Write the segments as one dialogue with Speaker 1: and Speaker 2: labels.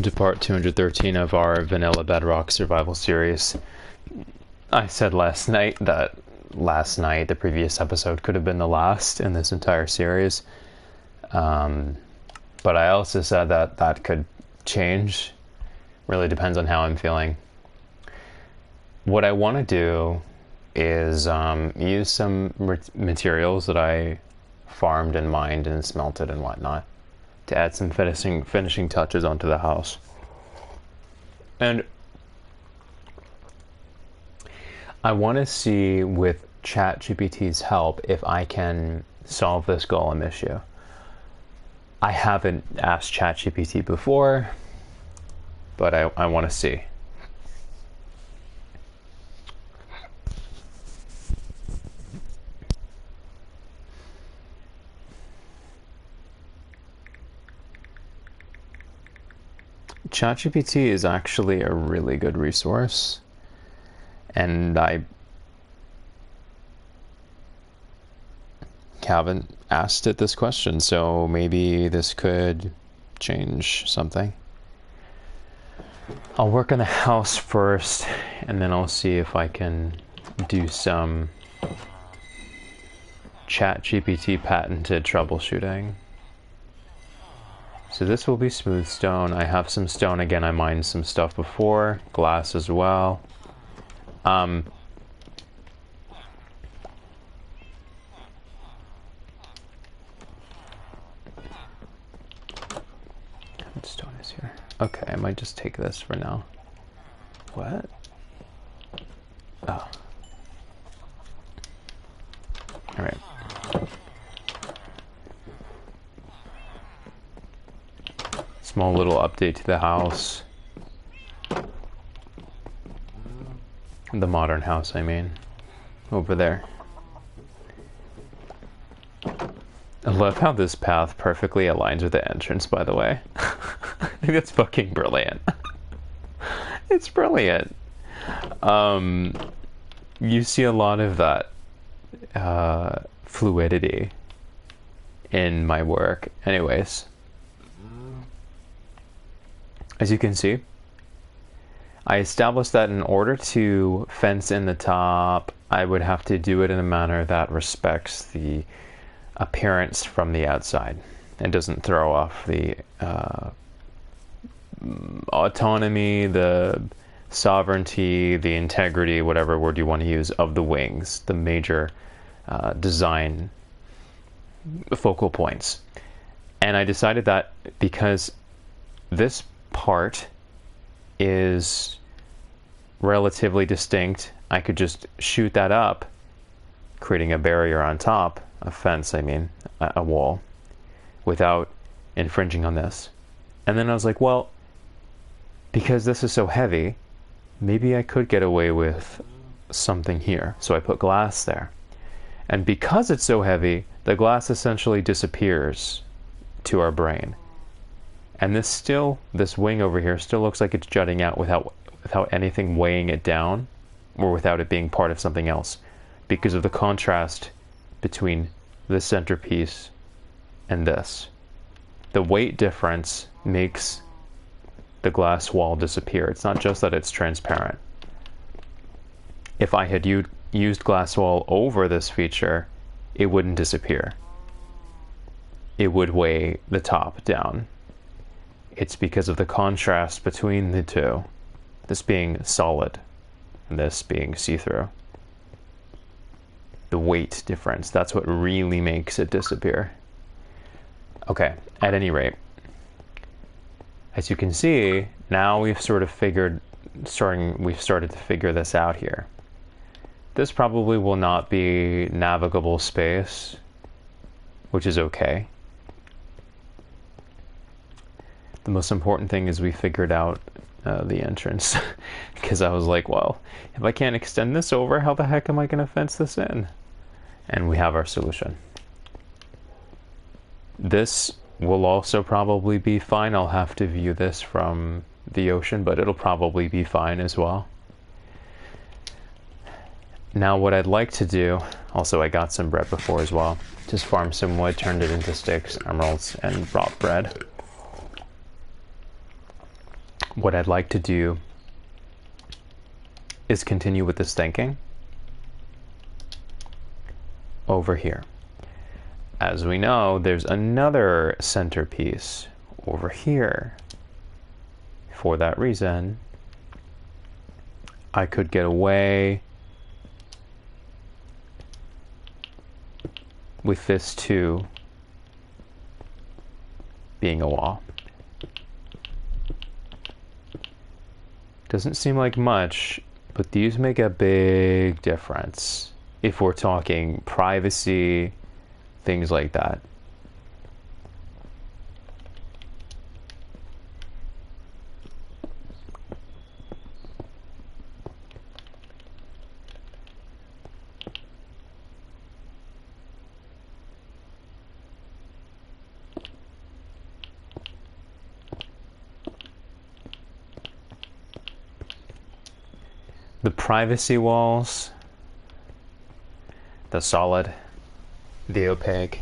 Speaker 1: welcome to part 213 of our Vanilla Bedrock Survival series. I said last night that the previous episode could have been the last in this entire series. But I also said that that could change. Really depends on how I'm feeling. What I want to do is use some materials that I farmed and mined and smelted and whatnot to add some finishing touches onto the house. And I want to see, with ChatGPT's help, if I can solve this golem issue. I haven't asked ChatGPT before, but I want to see. ChatGPT is actually a really good resource, and I haven't asked it this question, so maybe this could change something. I'll work on the house first, and then I'll see if I can do some ChatGPT patented troubleshooting. So this will be smooth stone. I have some stone again. I mined some stuff before. Glass as well. What stone is here? Okay, I might just take this for now. What? Oh. Alright. Small little update to the house. The modern house, I mean. Over there. I love how this path perfectly aligns with the entrance, by the way. I think that's fucking brilliant. It's brilliant. You see a lot of that fluidity in my work. Anyways. As you can see, I established that in order to fence in the top, I would have to do it in a manner that respects the appearance from the outside and doesn't throw off the autonomy, the sovereignty, the integrity, whatever word you want to use, of the wings, the major design focal points. And I decided that because this part is relatively distinct, I could just shoot that up, creating a barrier on top, a fence, I mean, a wall, without infringing on this. And then I was like, well, because this is so heavy, maybe I could get away with something here. So I put glass there. And because it's so heavy, the glass essentially disappears to our brain. And this wing over here still looks like it's jutting out without anything weighing it down, or without it being part of something else, because of the contrast between this centerpiece and this. The weight difference makes the glass wall disappear. It's not just that it's transparent. If I had used glass wall over this feature, it wouldn't disappear. It would weigh the top down. It's because of the contrast between the two, this being solid and this being see-through. The weight difference, that's what really makes it disappear. Okay, at any rate, as you can see, now we've started to figure this out here. This probably will not be navigable space, which is okay. The most important thing is we figured out the entrance, because I was like, well, if I can't extend this over, how the heck am I going to fence this in? And we have our solution. This will also probably be fine. I'll have to view this from the ocean, but it'll probably be fine as well. Now what I'd like to do, also I got some bread before as well, just farmed some wood, turned it into sticks, emeralds, and brought bread. what I'd like to do is continue with this thinking over here. As we know, there's another centerpiece over here. For that reason, I could get away with this too being a wall. Doesn't seem like much, but these make a big difference if we're talking privacy, things like that. The privacy walls, the solid, the opaque,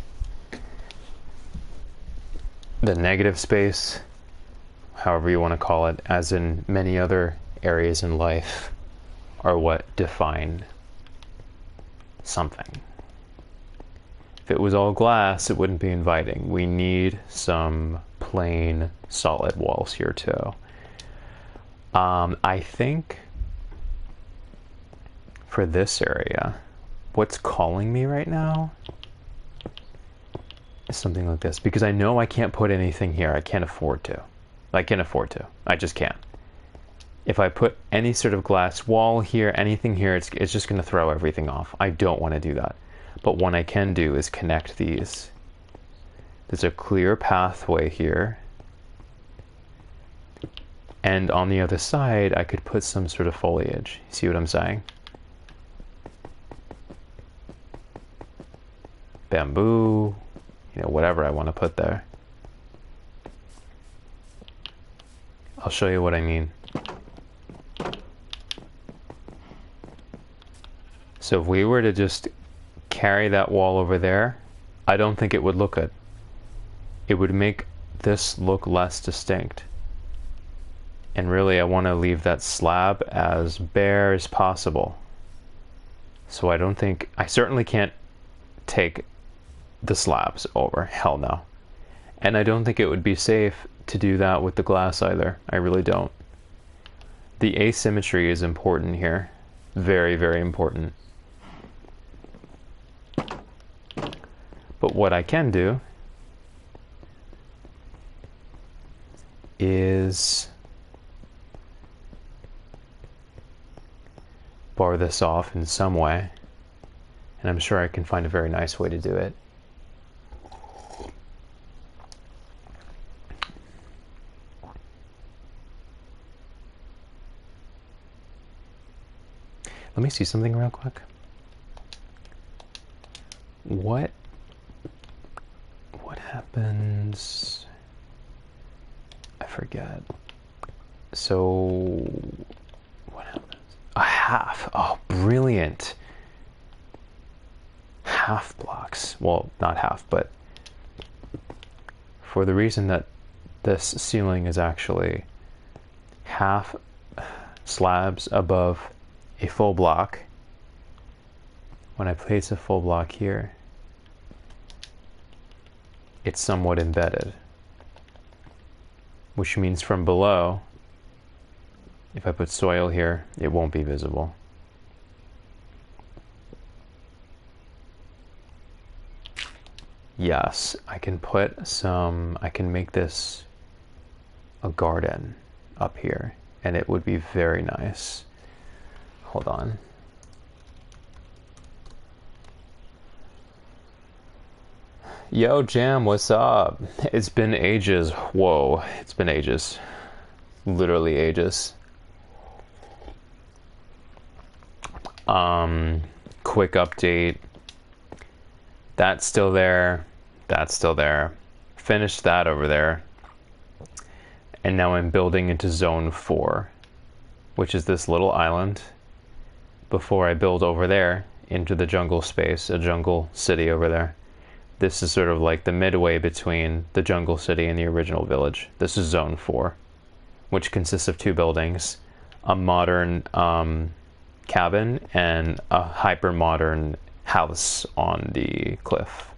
Speaker 1: the negative space, however you want to call it, as in many other areas in life, are what define something. If it was all glass, it wouldn't be inviting. We need some plain, solid walls here too. I think for this area, what's calling me right now is something like this, because I know I can't put anything here. I can't afford to. I just can't. If I put any sort of glass wall here, anything here, it's just going to throw everything off. I don't want to do that. But what I can do is connect these. There's a clear pathway here. And on the other side, I could put some sort of foliage. See what I'm saying? Bamboo, whatever I want to put there. I'll show you what I mean. So if we were to just carry that wall over there, I don't think it would look good. It would make this look less distinct. And really, I want to leave that slab as bare as possible. So I certainly can't take the slabs over. Hell no. And I don't think it would be safe to do that with the glass either. I really don't. The asymmetry is important here. Very, very important. But what I can do is bar this off in some way. And I'm sure I can find a very nice way to do it. Let me see something real quick. What happens? I forget. So what happens? A half. Oh, brilliant. Half blocks. Well, not half, but for the reason that this ceiling is actually half slabs above a full block. When I place a full block here, it's somewhat embedded, which means from below, if I put soil here, it won't be visible. Yes, I can make this a garden up here, and it would be very nice. Hold on. Yo, Jam, what's up? It's been ages. Whoa, it's been ages. Literally ages. Quick update. That's still there. That's still there. Finished that over there. And now I'm building into Zone 4, which is this little island, before I build over there into the jungle space, a jungle city over there. This is sort of like the midway between the jungle city and the original village. This is Zone 4. which consists of two buildings, a modern cabin, and a hyper modern house on the cliff.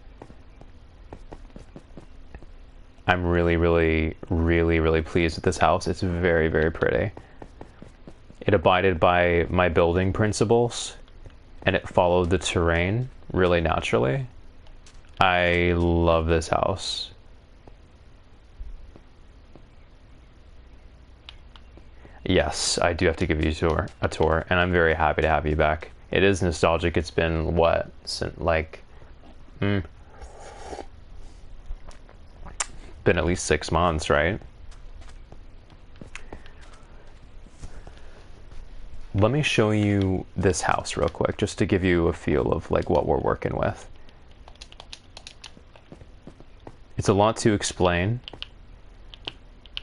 Speaker 1: I'm really, really, really, really pleased with this house. It's very, very pretty. It abided by my building principles, and it followed the terrain really naturally. I love this house. Yes, I do have to give you a tour, and I'm very happy to have you back. It is nostalgic. It's been, what, since, like, been at least 6 months, right? Let me show you this house real quick, just to give you a feel of like what we're working with. It's a lot to explain,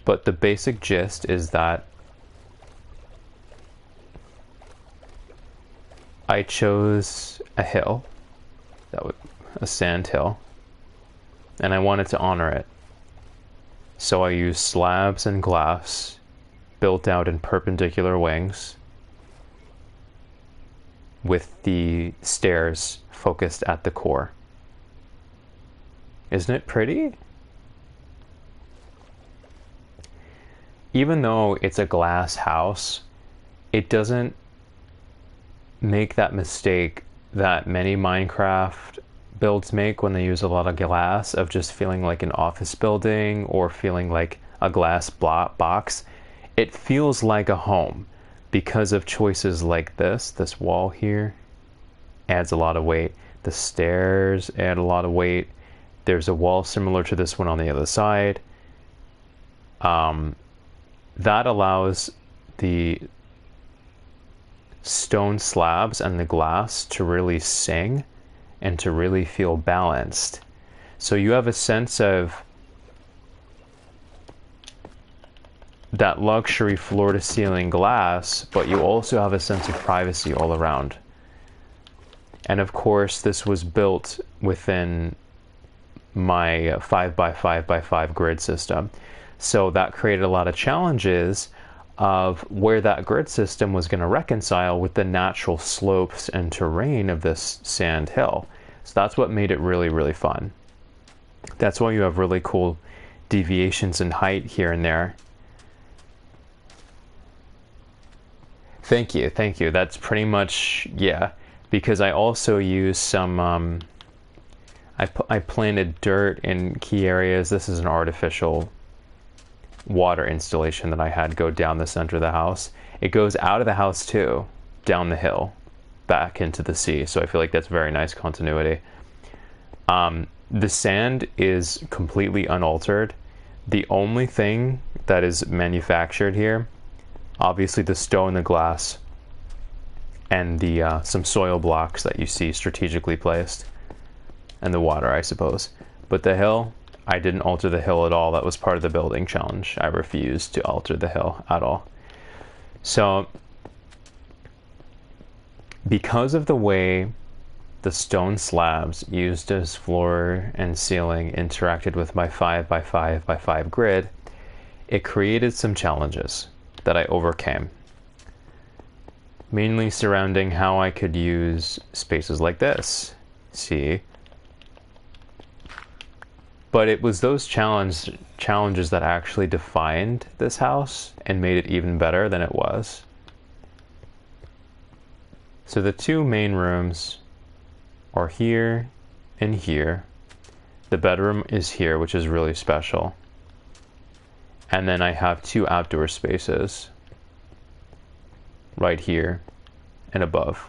Speaker 1: but the basic gist is that I chose a hill, a sand hill, and I wanted to honor it. So I used slabs and glass built out in perpendicular wings with the stairs focused at the core. Isn't it pretty? Even though it's a glass house, it doesn't make that mistake that many Minecraft builds make when they use a lot of glass, of just feeling like an office building or feeling like a glass box. It feels like a home because of choices like this. This wall here adds a lot of weight. The stairs add a lot of weight. There's a wall similar to this one on the other side. That allows the stone slabs and the glass to really sing and to really feel balanced. So you have a sense of that luxury floor to ceiling glass, but you also have a sense of privacy all around. And of course, this was built within my 5x5x5 grid system. So that created a lot of challenges of where that grid system was going to reconcile with the natural slopes and terrain of this sand hill. So that's what made it really, really fun. That's why you have really cool deviations in height here and there. Thank you, thank you. That's pretty much, yeah, because I also use some, I planted dirt in key areas. This is an artificial water installation that I had go down the center of the house. It goes out of the house too, down the hill, back into the sea. So I feel like that's very nice continuity. The sand is completely unaltered. The only thing that is manufactured here, obviously the stone, the glass, and the some soil blocks that you see strategically placed, and the water, I suppose. But the hill, I didn't alter the hill at all. That was part of the building challenge. I refused to alter the hill at all. So, because of the way the stone slabs used as floor and ceiling interacted with my 5x5x5 grid, it created some challenges that I overcame. Mainly surrounding how I could use spaces like this. See? But it was those challenges that actually defined this house and made it even better than it was. So the two main rooms are here and here. The bedroom is here, which is really special. And then I have two outdoor spaces right here and above.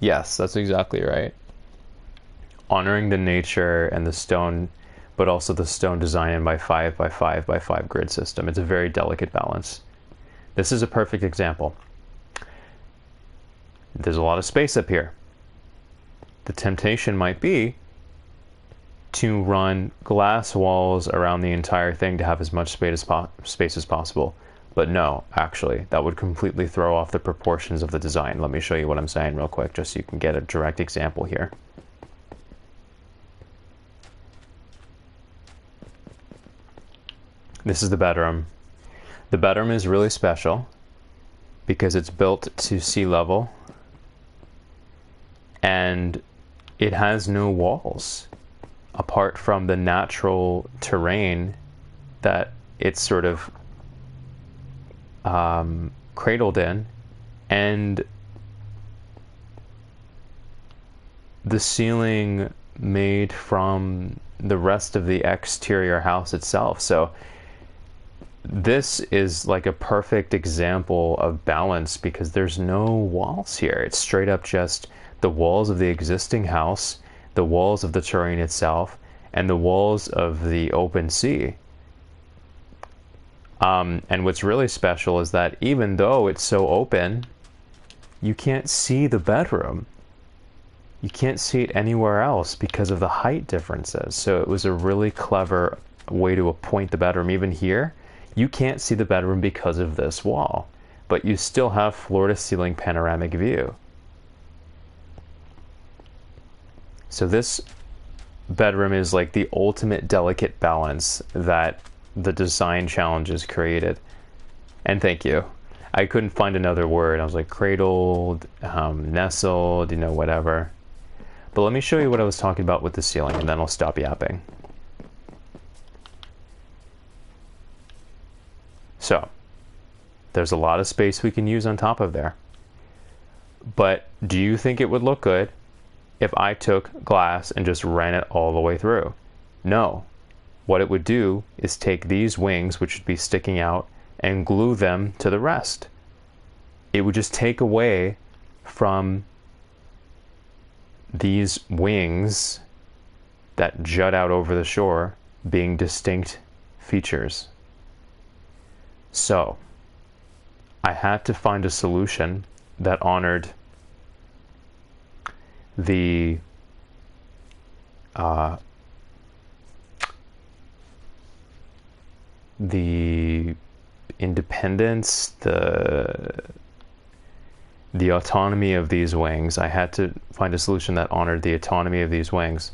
Speaker 1: Yes, that's exactly right. Honoring the nature and the stone, but also the stone design in my 5x5x5 grid system. It's a very delicate balance. This is a perfect example. There's a lot of space up here. The temptation might be to run glass walls around the entire thing to have as much space as possible. But no, actually, that would completely throw off the proportions of the design. Let me show you what I'm saying real quick, just so you can get a direct example here. This is the bedroom. The bedroom is really special because it's built to sea level and it has no walls apart from the natural terrain that it's sort of cradled in, and the ceiling made from the rest of the exterior house itself. So this is like a perfect example of balance because there's no walls here. It's straight up just the walls of the existing house, the walls of the terrain itself, and the walls of the open sea. And what's really special is that even though it's so open, you can't see the bedroom. You can't see it anywhere else because of the height differences. So it was a really clever way to appoint the bedroom. Even here, you can't see the bedroom because of this wall, but you still have floor-to-ceiling panoramic view. So this bedroom is like the ultimate delicate balance that the design challenges created. And thank you. I couldn't find another word. I was like cradled, nestled, you know, whatever. But let me show you what I was talking about with the ceiling, and then I'll stop yapping. So, there's a lot of space we can use on top of there. But do you think it would look good if I took glass and just ran it all the way through? No. What it would do is take these wings, which would be sticking out, and glue them to the rest. It would just take away from these wings that jut out over the shore being distinct features. So, I had to find a solution that honored the independence, the autonomy of these wings. I had to find a solution that honored the autonomy of these wings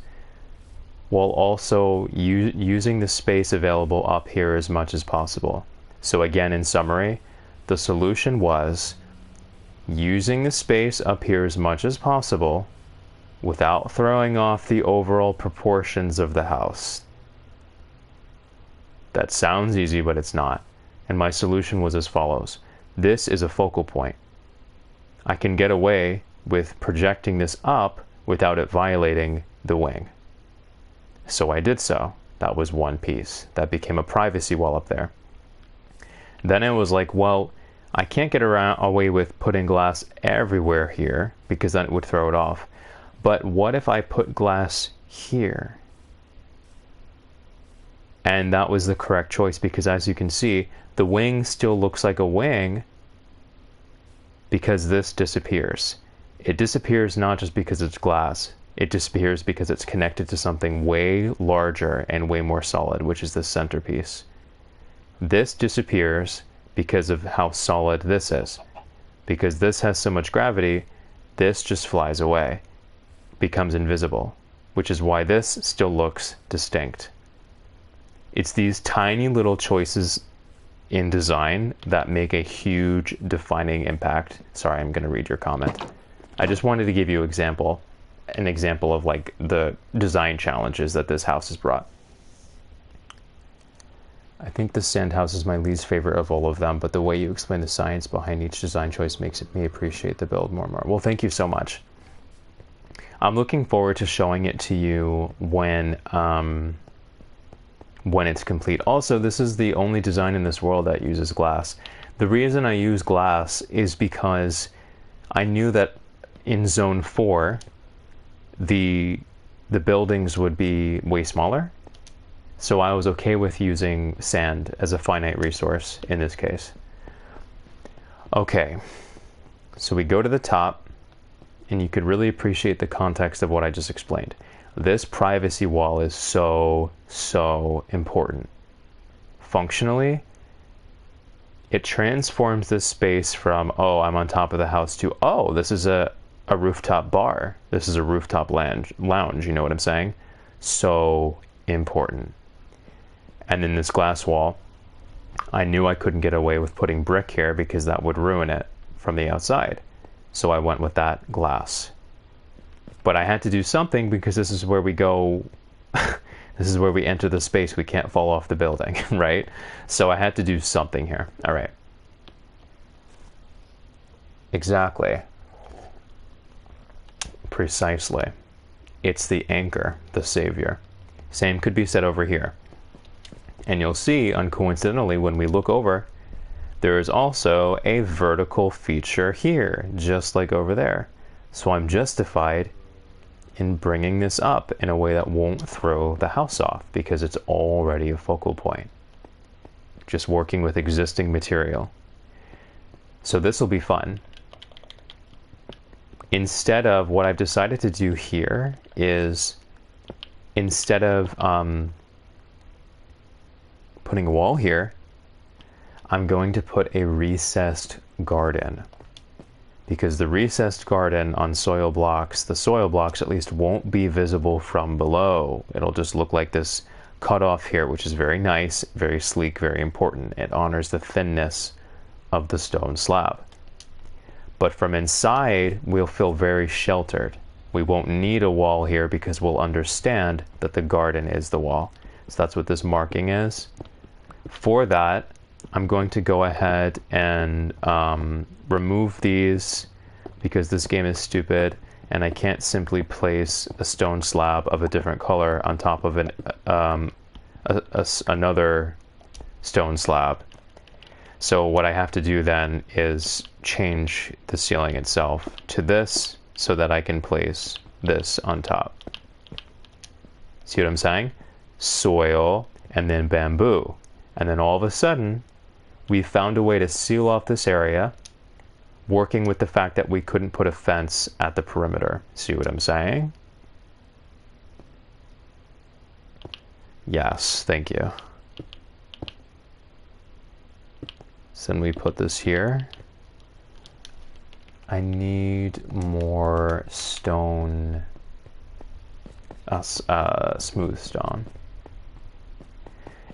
Speaker 1: while also using the space available up here as much as possible. So again, in summary, the solution was using the space up here as much as possible without throwing off the overall proportions of the house. That sounds easy, but it's not. And my solution was as follows. This is a focal point. I can get away with projecting this up without it violating the wing. So I did so. That was one piece. That became a privacy wall up there. Then it was like, well, I can't get away with putting glass everywhere here because then it would throw it off. But what if I put glass here? And that was the correct choice because as you can see, the wing still looks like a wing because this disappears. It disappears not just because it's glass. It disappears because it's connected to something way larger and way more solid, which is the centerpiece. This disappears because of how solid this is. Because this has so much gravity, this just flies away, becomes invisible, which is why this still looks distinct. It's these tiny little choices in design that make a huge defining impact. Sorry, I'm going to read your comment. I just wanted to give you an example of like the design challenges that this house has brought. I think the sand house is my least favorite of all of them, but the way you explain the science behind each design choice makes me appreciate the build more and more. Well, thank you so much. I'm looking forward to showing it to you when it's complete. Also, this is the only design in this world that uses glass. The reason I use glass is because I knew that in Zone 4, the buildings would be way smaller. So I was okay with using sand as a finite resource in this case. Okay, so we go to the top, and you could really appreciate the context of what I just explained. This privacy wall is so important. Functionally, it transforms this space from, oh, I'm on top of the house to, oh, this is a rooftop bar. This is a rooftop lounge, you know what I'm saying? So important. And then this glass wall I knew I couldn't get away with putting brick here because that would ruin it from the outside. So I went with that glass. But I had to do something because this is where we go. This is where we enter the space. We can't fall off the building, right? So I had to do something here. All right. Exactly. Precisely. It's the anchor, the savior. Same could be said over here. And you'll see, uncoincidentally, when we look over, there is also a vertical feature here, just like over there. So I'm justified in bringing this up in a way that won't throw the house off because it's already a focal point. Just working with existing material. So this will be fun. Instead of what I've decided to do here is instead of putting a wall here, I'm going to put a recessed garden. Because the recessed garden on soil blocks, the soil blocks at least won't be visible from below. It'll just look like this cutoff here, which is very nice, very sleek, very important. It honors the thinness of the stone slab. But from inside, we'll feel very sheltered. We won't need a wall here because we'll understand that the garden is the wall. So that's what this marking is. For that, I'm going to go ahead and remove these because this game is stupid and I can't simply place a stone slab of a different color on top of another stone slab. So what I have to do then is change the ceiling itself to this so that I can place this on top. See what I'm saying? Soil and then bamboo. And then all of a sudden, we found a way to seal off this area, working with the fact that we couldn't put a fence at the perimeter. See what I'm saying? Yes, thank you. So then we put this here. I need more stone, smooth stone.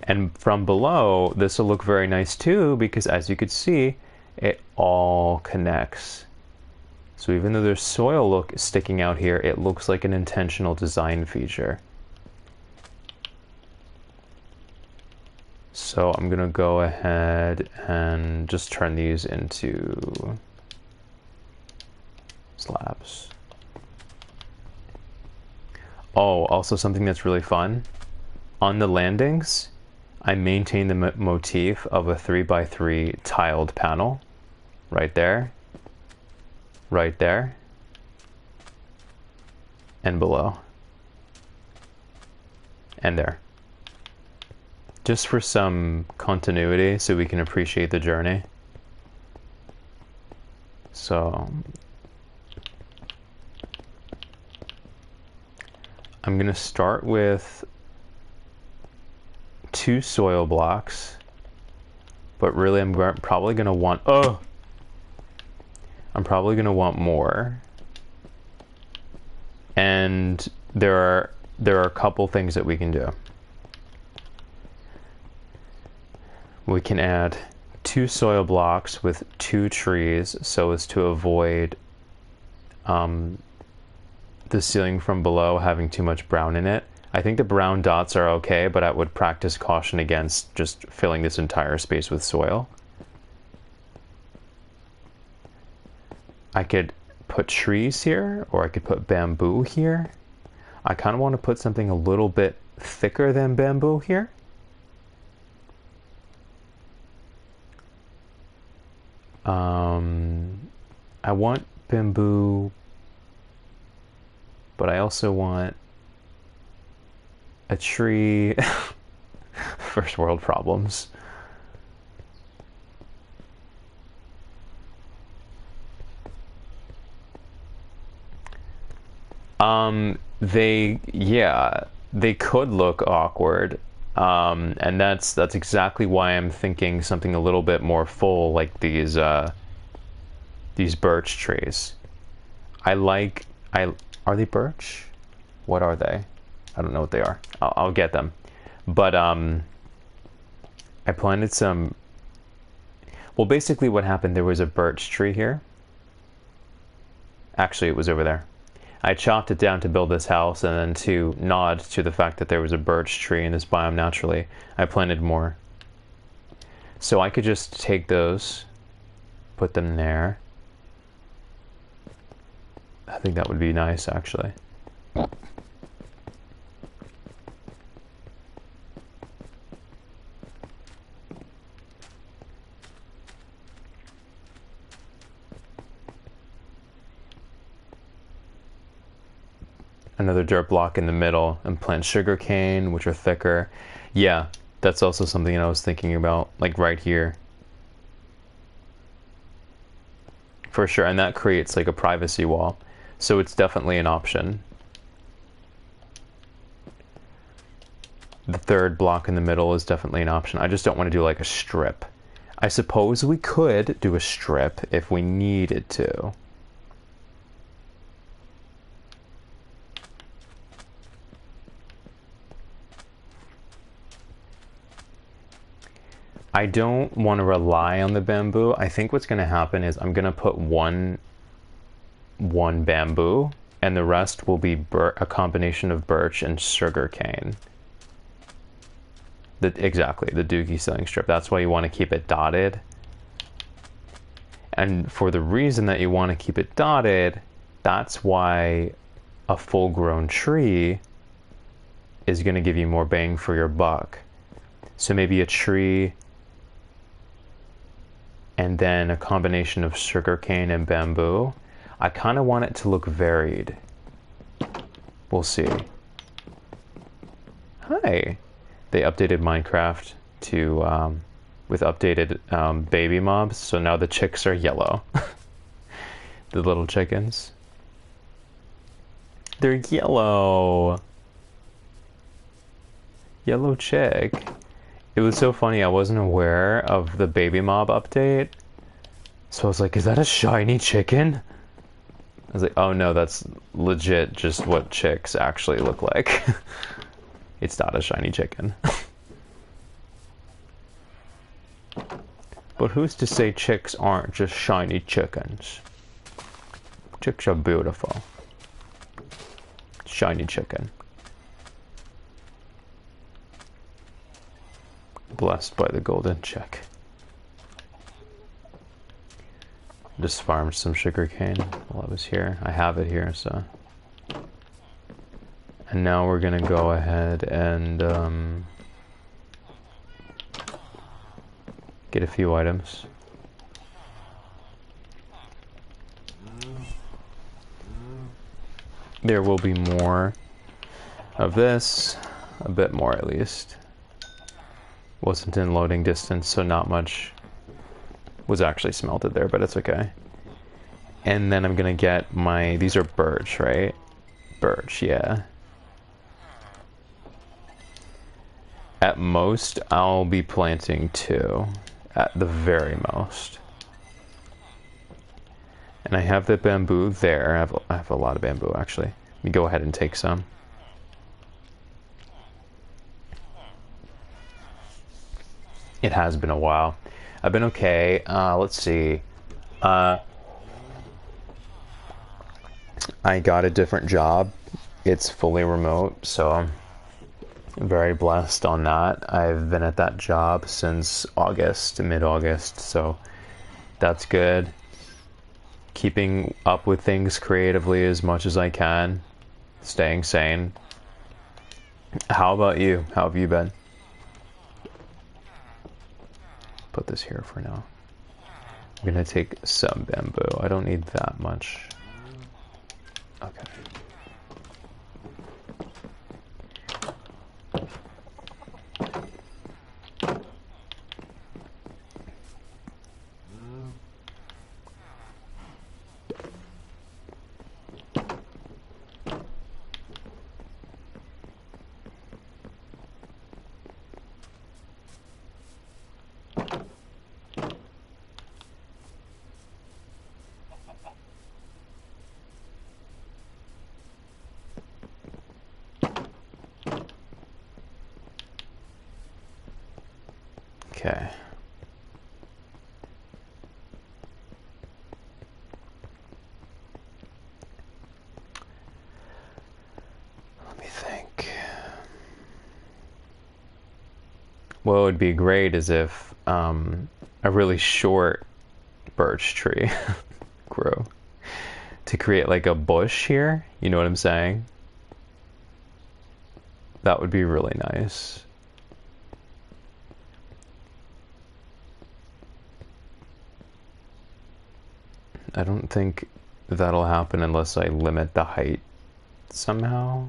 Speaker 1: And from below, this will look very nice too, because as you could see, it all connects. So even though there's soil sticking out here, it looks like an intentional design feature. So I'm gonna go ahead and just turn these into slabs. Oh, also something that's really fun. On the landings, I maintain the motif of a 3x3 tiled panel. Right there, and below, and there. Just for some continuity so we can appreciate the journey. So I'm gonna start with 2 soil blocks, but really I'm probably gonna want, I'm probably gonna want more. And there are a couple things that we can do. We can add 2 soil blocks with 2 trees so as to avoid the ceiling from below having too much brown in it. I think the brown dots are okay, but I would practice caution against just filling this entire space with soil. I could put trees here, or I could put bamboo here. I kind of want to put something a little bit thicker than bamboo here. I want bamboo, but I also want a tree. First world problems. They could look awkward. And that's exactly why I'm thinking something a little bit more full, like these birch trees. Are they birch? What are they? I don't know what they are. I'll get them. But I planted some Well, basically what happened, there was a birch tree here. Actually, it was over there. I chopped it down to build this house, and then to nod to the fact that there was a birch tree in this biome naturally, I planted more. So I could just take those, put them there. I think that would be nice, actually. Another dirt block in the middle, and plant sugarcane, which are thicker. Yeah, that's also something I was thinking about, like right here. For sure, and that creates like a privacy wall. So it's definitely an option. The third block in the middle is definitely an option. I just don't want to do like a strip. I suppose we could do a strip if we needed to. I don't want to rely on the bamboo. I think what's going to happen is I'm going to put one bamboo, and the rest will be a combination of birch and sugarcane. Exactly, the dookie ceiling strip. That's why you want to keep it dotted. And for the reason that you want to keep it dotted, that's why a full-grown tree is going to give you more bang for your buck. So maybe a tree and then a combination of sugarcane and bamboo. I kind of want it to look varied. We'll see. Hi. They updated Minecraft to with updated baby mobs, so now the chicks are yellow. The little chickens. They're yellow. Yellow chick. It was so funny, I wasn't aware of the baby mob update. So I was like, is that a shiny chicken? I was like, oh no, that's legit just what chicks actually look like. It's not a shiny chicken. But who's to say chicks aren't just shiny chickens? Chicks are beautiful. Shiny chicken. Blessed by the golden chick. Just farmed some sugarcane while I was here. I have it here, so. And now we're gonna go ahead and get a few items. There will be more of this, a bit more at least. Wasn't in loading distance, so not much was actually smelted there, but it's okay. And then I'm gonna get these are birch, right? Birch, yeah. At most, I'll be planting 2. At the very most. And I have the bamboo there. I have a lot of bamboo, actually. Let me go ahead and take some. It has been a while. I've been okay. Let's see. I got a different job. It's fully remote, so I'm very blessed on that. I've been at that job since August, mid-August, so that's good. Keeping up with things creatively as much as I can. Staying sane. How about you? How have you been? Put this here for now. I'm gonna take some bamboo. I don't need that much. Okay. Okay. What would be great is if a really short birch tree grew to create like a bush here. You know what I'm saying? That would be really nice. I don't think that'll happen unless I limit the height somehow.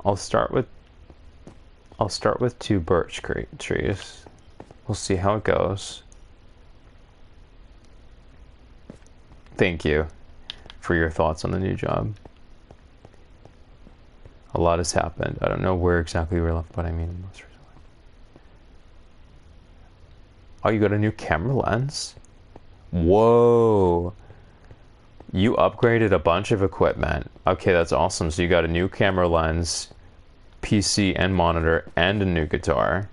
Speaker 1: I'll start with 2 birch trees. We'll see how it goes. Thank you for your thoughts on the new job. A lot has happened. I don't know where exactly we're left, but I mean most recently. Oh, you got a new camera lens? Whoa. You upgraded a bunch of equipment. Okay, that's awesome. So you got a new camera lens, PC and monitor, and a new guitar.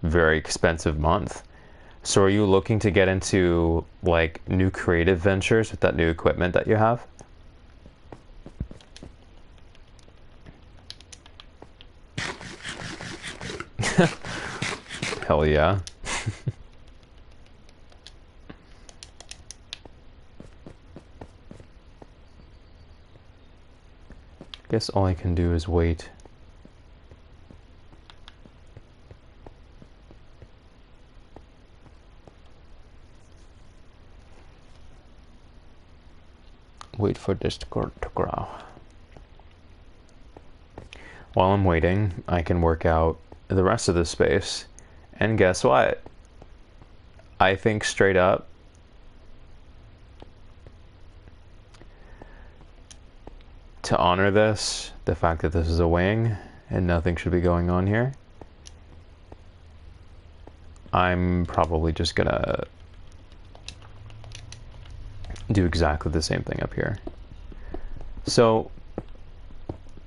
Speaker 1: Very expensive month. So are you looking to get into like new creative ventures with that new equipment that you have? Hell yeah. Guess all I can do is wait. Wait for Discord to grow. While I'm waiting, I can work out the rest of the space. And guess what? I think straight up, to honor this, the fact that this is a wing and nothing should be going on here, I'm probably just gonna do exactly the same thing up here. So,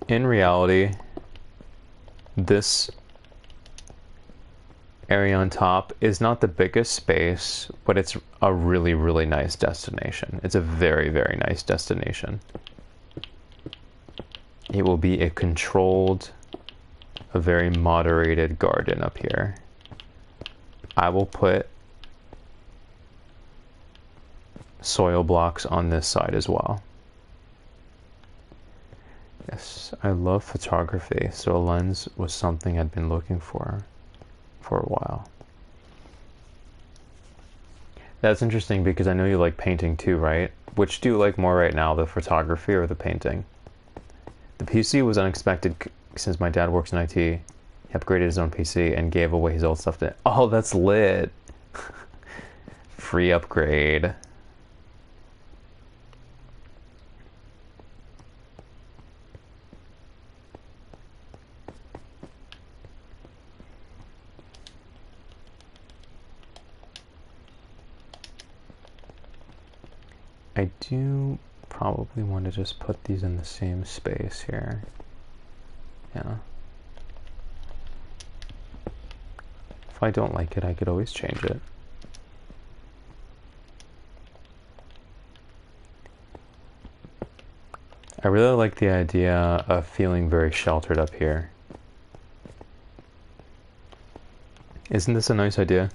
Speaker 1: in reality, this area on top is not the biggest space, but it's a really, really nice destination. It's a very, very nice destination. It will be a controlled, a very moderated garden up here. I will put soil blocks on this side as well. Yes, I love photography, so a lens was something I'd been looking for a while. That's interesting because I know you like painting too, right? Which do you like more right now, the photography or the painting? The PC was unexpected since my dad works in IT. He upgraded his own PC and gave away his old stuff to... Oh, that's lit! Free upgrade. I do probably want to just put these in the same space here. Yeah. If I don't like it, I could always change it. I really like the idea of feeling very sheltered up here. Isn't this a nice idea?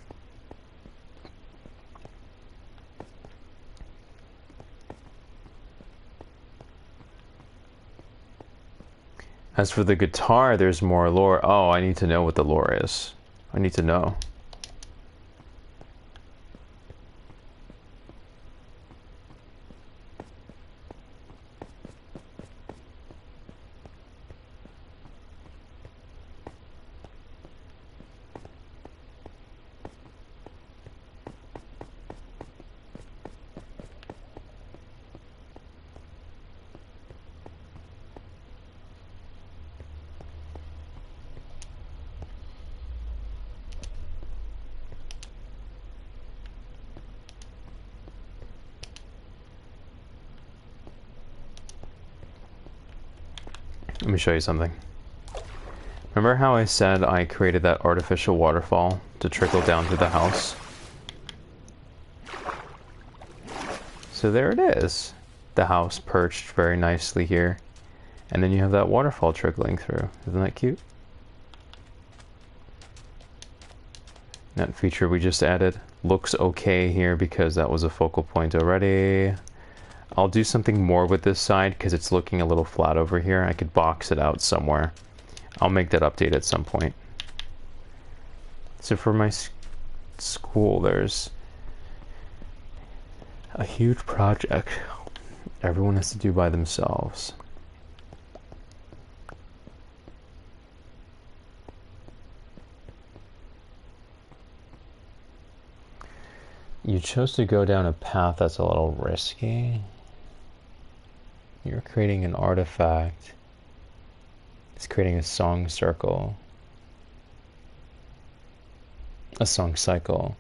Speaker 1: As for the guitar, there's more lore. Oh, I need to know what the lore is. I need to know. Let me show you something. Remember how I said I created that artificial waterfall to trickle down to the house? So there it is. The house perched very nicely here. And then you have that waterfall trickling through. Isn't that cute? That feature we just added looks okay here because that was a focal point already. I'll do something more with this side because it's looking a little flat over here. I could box it out somewhere. I'll make that update at some point. So for my school, there's a huge project everyone has to do by themselves. You chose to go down a path that's a little risky. You're creating an artifact. It's creating a song circle. A song cycle.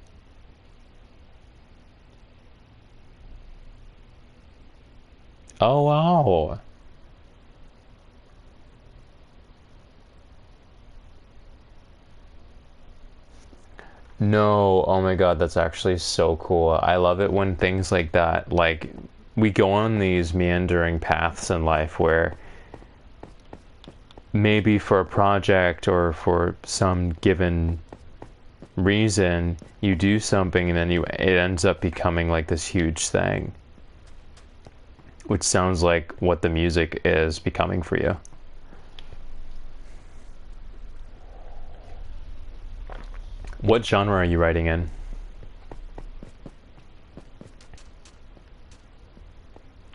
Speaker 1: Oh, wow. No, oh my god, that's actually so cool. I love it when things like that, like, we go on these meandering paths in life where maybe for a project or for some given reason you do something and then it ends up becoming like this huge thing, which sounds like what the music is becoming for you. What genre are you writing in?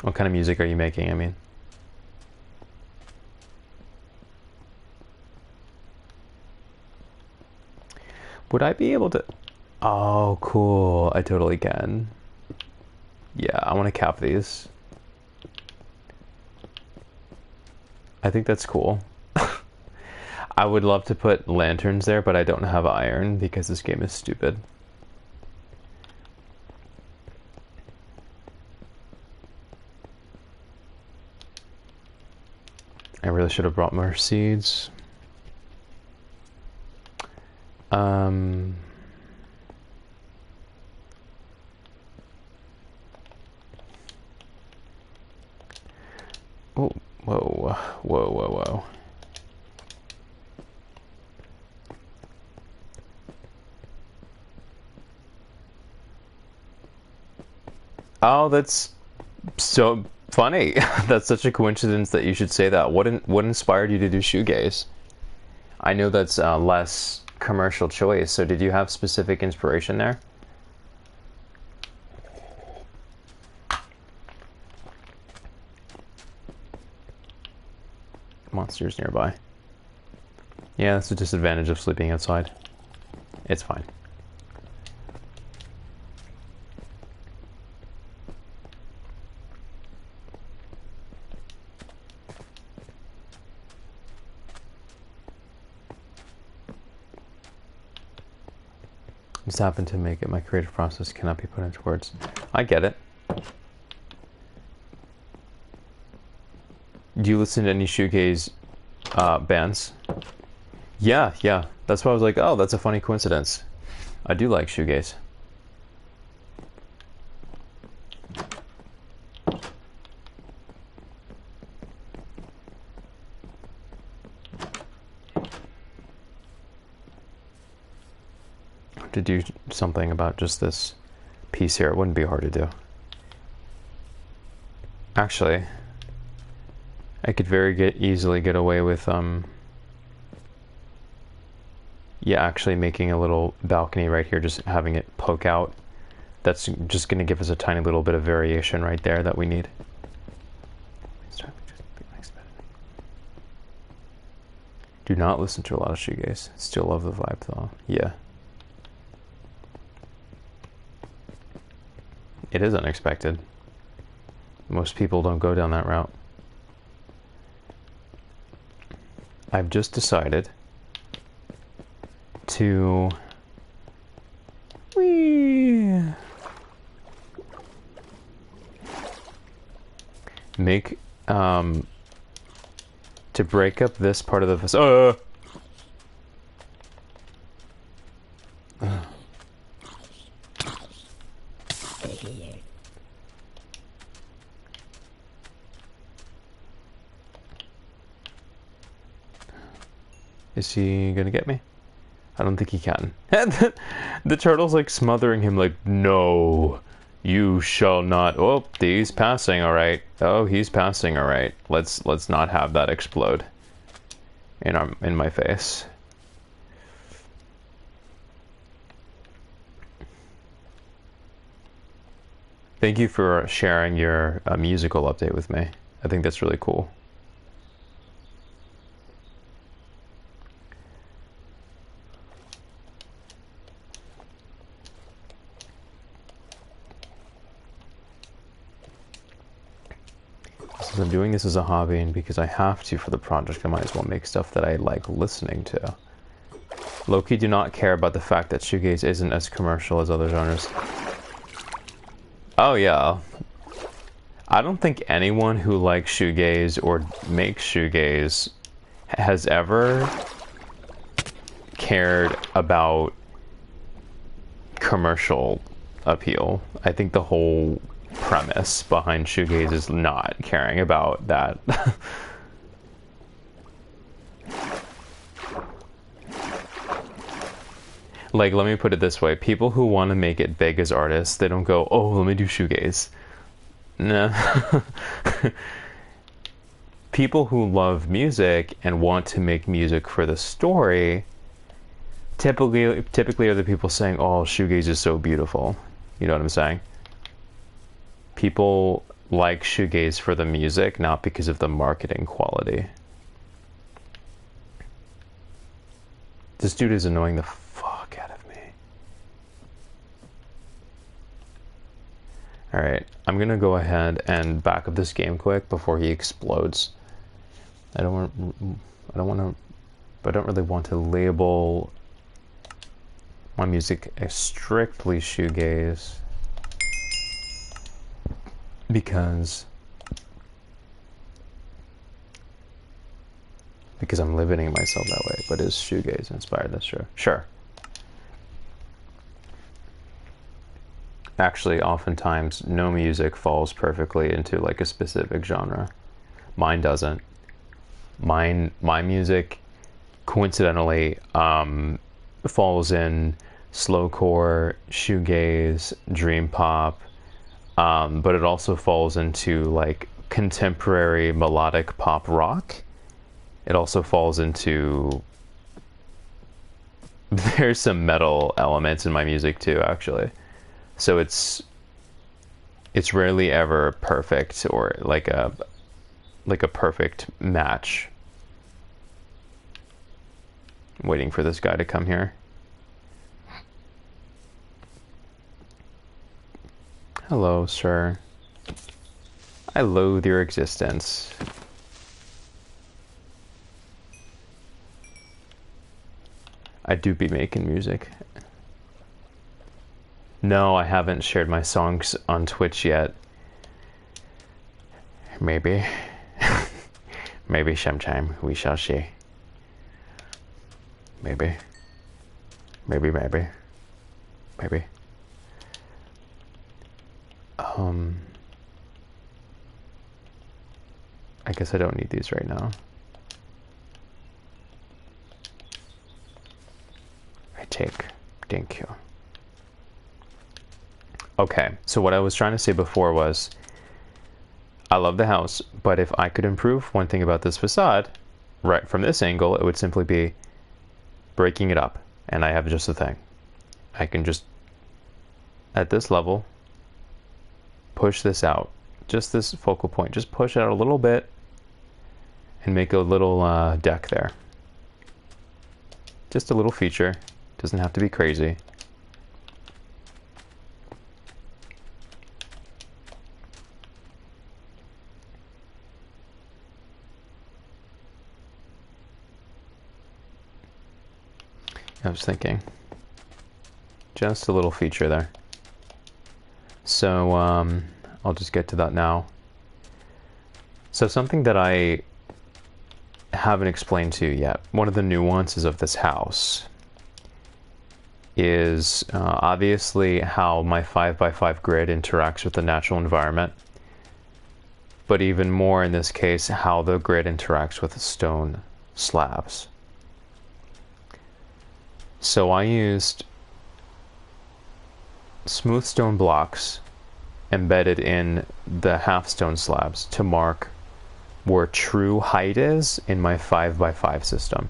Speaker 1: What kind of music are you making, I mean? Would I be able to... Oh, cool. I totally can. Yeah, I want to cap these. I think that's cool. I would love to put lanterns there, but I don't have iron because this game is stupid. I really should have brought more seeds. Oh, whoa, whoa, whoa, whoa. Oh, that's so funny. That's such a coincidence that you should say that. What inspired you to do shoegaze? I know that's less commercial choice, so did you have specific inspiration there? Monsters nearby. Yeah, that's a disadvantage of sleeping outside. It's fine. Just happened to make it. My creative process cannot be put into words. I get it. Do you listen to any shoegaze bands? Yeah, yeah. That's why I was like, oh, that's a funny coincidence. I do like shoegaze. To do something about just this piece here, it wouldn't be hard to do. Actually, I could easily get away with yeah, actually making a little balcony right here, just having it poke out. That's just going to give us a tiny little bit of variation right there that we need. Do not listen to a lot of shoegaze. Still love the vibe though. Yeah. It is unexpected. Most people don't go down that route. I've just decided to make to break up this part of the facade. Is he gonna get me? I don't think he can. And the turtle's like smothering him, like, no, you shall not. Oh, he's passing, all right. Oh, he's passing, all right. Let's not have that explode in my face. Thank you for sharing your musical update with me. I think that's really cool. Since I'm doing this as a hobby and because I have to for the project, I might as well make stuff that I like listening to. Low-key do not care about the fact that shoegaze isn't as commercial as other genres. Oh yeah. I don't think anyone who likes shoegaze or makes shoegaze has ever cared about commercial appeal. I think the whole premise behind shoegaze is not caring about that. Like, let me put it this way. People who want to make it big as artists, they don't go, oh, let me do shoegaze. Nah. People who love music and want to make music for the story typically are the people saying, oh, shoegaze is so beautiful. You know what I'm saying? People like shoegaze for the music, not because of the marketing quality. This dude is annoying the fuck out of me. Alright, I'm gonna go ahead and back up this game quick before he explodes. I don't really want to label my music as strictly shoegaze because I'm limiting myself that way. But is shoegaze inspired? That's true. Sure. Actually, oftentimes no music falls perfectly into like a specific genre. Mine doesn't. My music coincidentally falls in slowcore, shoegaze, dream pop, but it also falls into like contemporary melodic pop rock. It also falls into there's some metal elements in my music too, actually. So it's rarely ever perfect or like a perfect match. I'm waiting for this guy to come here. Hello, sir. I loathe your existence. I do be making music. No, I haven't shared my songs on Twitch yet. Maybe. Maybe sometime we shall see. Maybe. Maybe. I guess I don't need these right now. I take. Thank you. Okay, so what I was trying to say before was, I love the house, but if I could improve one thing about this facade, right from this angle, it would simply be breaking it up. And I have just a thing. I can just, at this level, push this out. Just this focal point. Just push it out a little bit and make a little deck there. Just a little feature. Doesn't have to be crazy. I was thinking. Just a little feature there. So, I'll just get to that now. So something that I haven't explained to you yet, one of the nuances of this house is obviously how my 5x5 grid interacts with the natural environment, but even more in this case, how the grid interacts with the stone slabs. So I used smooth stone blocks embedded in the half stone slabs to mark where true height is in my 5x5 system.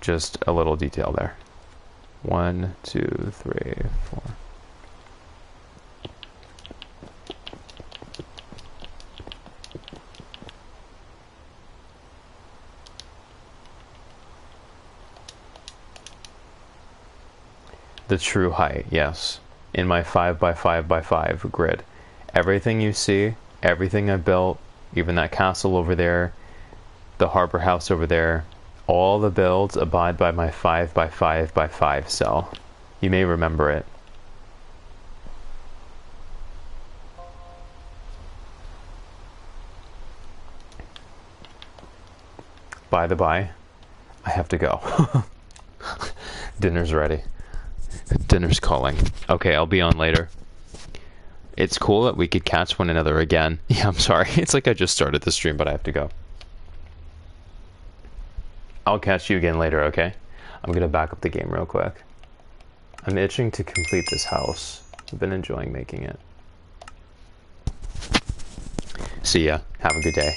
Speaker 1: Just a little detail there. 1, 2, 3, 4. The true height, yes. In my 5x5x5 grid. Everything you see, everything I built, even that castle over there, the harbor house over there, all the builds abide by my 5x5x5 cell. You may remember it. By the by, I have to go. Dinner's ready. Dinner's calling. Okay, I'll be on later. It's cool that we could catch one another again. Yeah, I'm sorry. It's like I just started the stream, but I have to go. I'll catch you again later, okay? I'm gonna back up the game real quick. I'm itching to complete this house. I've been enjoying making it. See ya. Have a good day.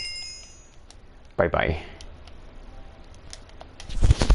Speaker 1: Bye-bye.